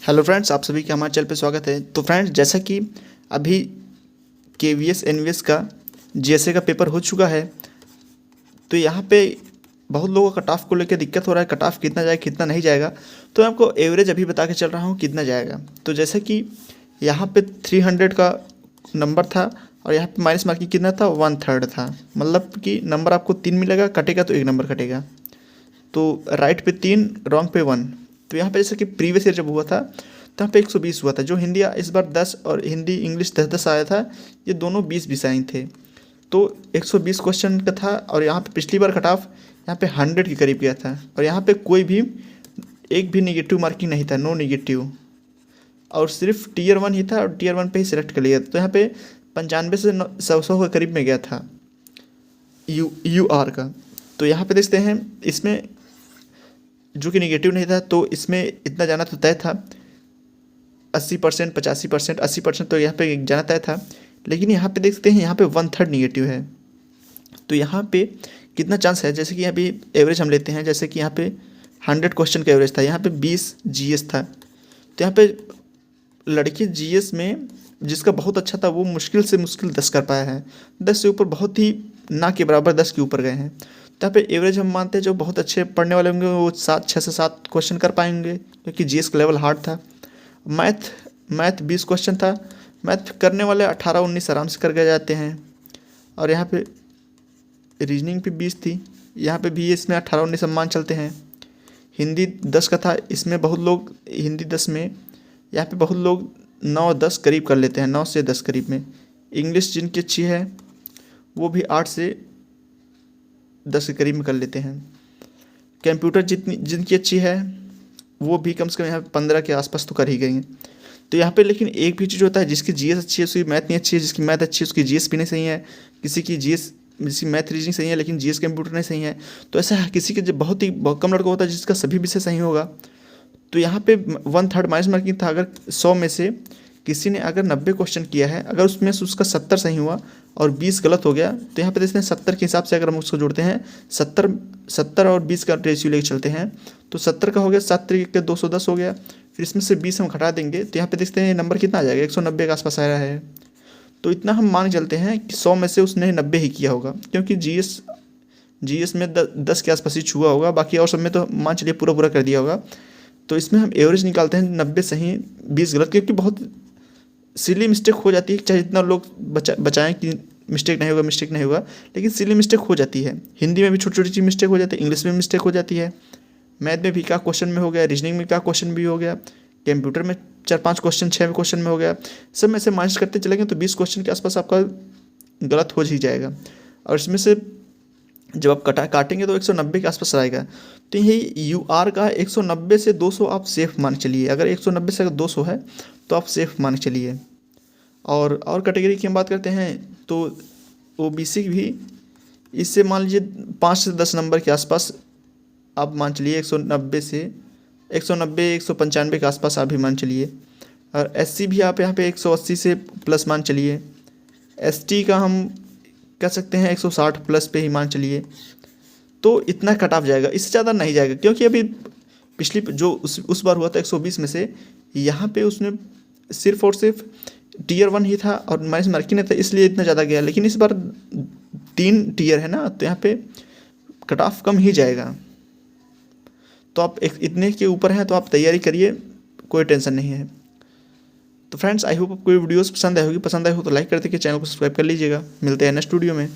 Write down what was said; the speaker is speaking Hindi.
हेलो फ्रेंड्स, आप सभी का हमारे चैनल पे स्वागत है। तो फ्रेंड्स, जैसा कि अभी केवीएस एनवीएस का जीएसए का पेपर हो चुका है, तो यहाँ पे बहुत लोगों का कट ऑफ को लेकर दिक्कत हो रहा है, कट ऑफ कितना जाएगा कितना नहीं जाएगा। तो मैं आपको एवरेज अभी बता के चल रहा हूँ कितना जाएगा। तो जैसे कि यहाँ पे 300 का नंबर था और यहाँ पे माइनस मार्किंग कितना था, 1/3 था। मतलब कि नंबर आपको 3 मिलेगा, कटेगा तो एक नंबर कटेगा। तो राइट पे 3, रॉन्ग पे 1। तो यहाँ पे जैसे कि प्रीवियस ईयर जब हुआ था तो यहाँ पे 120 हुआ था। जो हिंदी इस बार 10 और हिंदी इंग्लिश 10-10 आया था, ये दोनों 20-20 आए थे। तो 120 क्वेश्चन का था और यहाँ पे पिछली बार कट ऑफ यहाँ पे 100 के करीब गया था। और यहाँ पे कोई भी एक भी नेगेटिव मार्किंग नहीं था, नो नेगेटिव। और सिर्फ टीयर 1 ही था और टीयर 1 पे ही सिलेक्ट कर लिया। तो यहाँ पे 95 से 100 के करीब में गया था यू आर का। तो यहाँ पे देखते हैं इसमें जो कि निगेटिव नहीं था, तो इसमें इतना जाना तो तय था। 80%, 85%, 80% तो यहाँ पे जाना तय था। लेकिन यहाँ पे देखते हैं यहाँ पे 1/3 निगेटिव है। तो यहाँ पे कितना चांस है, जैसे कि यहाँ पे एवरेज हम लेते हैं। जैसे कि यहाँ पे 100 क्वेश्चन का एवरेज था, यहाँ पे 20 जीएस था। तो यहाँ पे लड़के जीएस में जिसका बहुत अच्छा था वो मुश्किल से मुश्किल 10 कर पाया है। 10 से ऊपर बहुत ही ना के बराबर 10 के ऊपर गए हैं। तो यहाँ पे एवरेज हम मानते हैं जो बहुत अच्छे पढ़ने वाले होंगे वो 6 से 7 क्वेश्चन कर पाएंगे, क्योंकि जीएस का लेवल हार्ड था। मैथ 20 क्वेश्चन था। मैथ करने वाले 18-19 आराम से कर गए जाते हैं। और यहाँ पे रीजनिंग पे 20 थी, यहाँ पे भी इसमें 18-19 मान चलते हैं। हिंदी 10 का था, इसमें बहुत लोग हिंदी 10 में यहाँ पे बहुत लोग 9-10 करीब कर लेते हैं, 9 से 10 करीब में। इंग्लिश जिनकी अच्छी है वो भी 8 से 10 के करीब में कर लेते हैं। कंप्यूटर जिनकी अच्छी है वो भी कम से कम यहाँ पे 15 के आसपास तो कर ही गए हैं। तो यहाँ पे लेकिन एक भी चीज़ होता है, जिसकी जीएस अच्छी है उसकी मैथ नहीं अच्छी है, जिसकी मैथ अच्छी है उसकी जीएस भी नहीं सही है, जिसकी मैथ रीजनिंग सही है लेकिन जीएस कंप्यूटर नहीं सही है। तो ऐसा किसी के जो बहुत कम लड़का होता है जिसका सभी विषय सही होगा। तो यहाँ पे 1/3 माइनस मार्किंग था। अगर 100 में से किसी ने अगर 90 क्वेश्चन किया है, अगर उसमें से उसका 70 सही हुआ और 20 गलत हो गया, तो यहाँ पे देखते हैं 70 के हिसाब से अगर हम उसको जोड़ते हैं, 70 और 20 का रेशियो लेके चलते हैं, तो 70 का हो गया, 7 तरीके 210 हो गया। फिर इसमें से 20 हम घटा देंगे तो यहाँ पे देखते हैं नंबर कितना आ जाएगा, 190 के आसपास आ रहा है। तो इतना हम मान चलते हैं कि 100 में से उसने 90 ही किया होगा, क्योंकि जीएस में 10 के आसपास ही छुआ होगा, बाकी और सब में तो मान चलिए पूरा पूरा कर दिया होगा। तो इसमें हम एवरेज निकालते हैं 90 सही 20 गलत, क्योंकि बहुत सिली मिस्टेक हो जाती है। चाहे जितना लोग बचाएं कि मिस्टेक नहीं होगा, लेकिन सिली मिस्टेक हो जाती है। हिंदी में भी छोटी छोटी चीज़ मिस्टेक हो जाती है, इंग्लिश में मिस्टेक हो जाती है, मैथ में भी क्या क्वेश्चन में हो गया, रीजनिंग में क्या क्वेश्चन भी हो गया, कंप्यूटर में 4-5 क्वेश्चन 6 क्वेश्चन में हो गया। सब में से माइनस करते चलेंगे तो 20 क्वेश्चन के आसपास आपका गलत हो ही जाएगा। और इसमें से जब आप काटेंगे तो 190 के आसपास आएगा। तो यही यू आर का 190 से 200 आप सेफ मान चलिए। अगर 190 से अगर 200 है तो आप सेफ मान चलिए। और कैटेगरी की हम बात करते हैं तो ओबीसी भी इससे मान लीजिए 5 से 10 नंबर के आसपास आप मान चलिए। 195 के आसपास आप भी मान चलिए। और एससी भी आप यहाँ पे 180 से प्लस मान चलिए। एसटी का हम कह सकते हैं 160 प्लस पे ही मान चलिए। तो इतना कट ऑफ जाएगा, इससे ज़्यादा नहीं जाएगा, क्योंकि अभी पिछली जो उस बार हुआ था 120 में से यहाँ पे उसने सिर्फ और सिर्फ टीयर 1 ही था और माइनस मार्किंग नहीं था, इसलिए इतना ज़्यादा गया। लेकिन इस बार 3 टीयर है ना, तो यहाँ पे कट ऑफ कम ही जाएगा। तो आप इतने के ऊपर हैं तो आप तैयारी करिए, कोई टेंशन नहीं है। तो फ्रेंड्स, आई होप आपको वीडियोस पसंद आई होगी। पसंद आई हो तो लाइक करते कि चैनल को सब्सक्राइब कर लीजिएगा। मिलते हैं नेक्स्ट वीडियो में।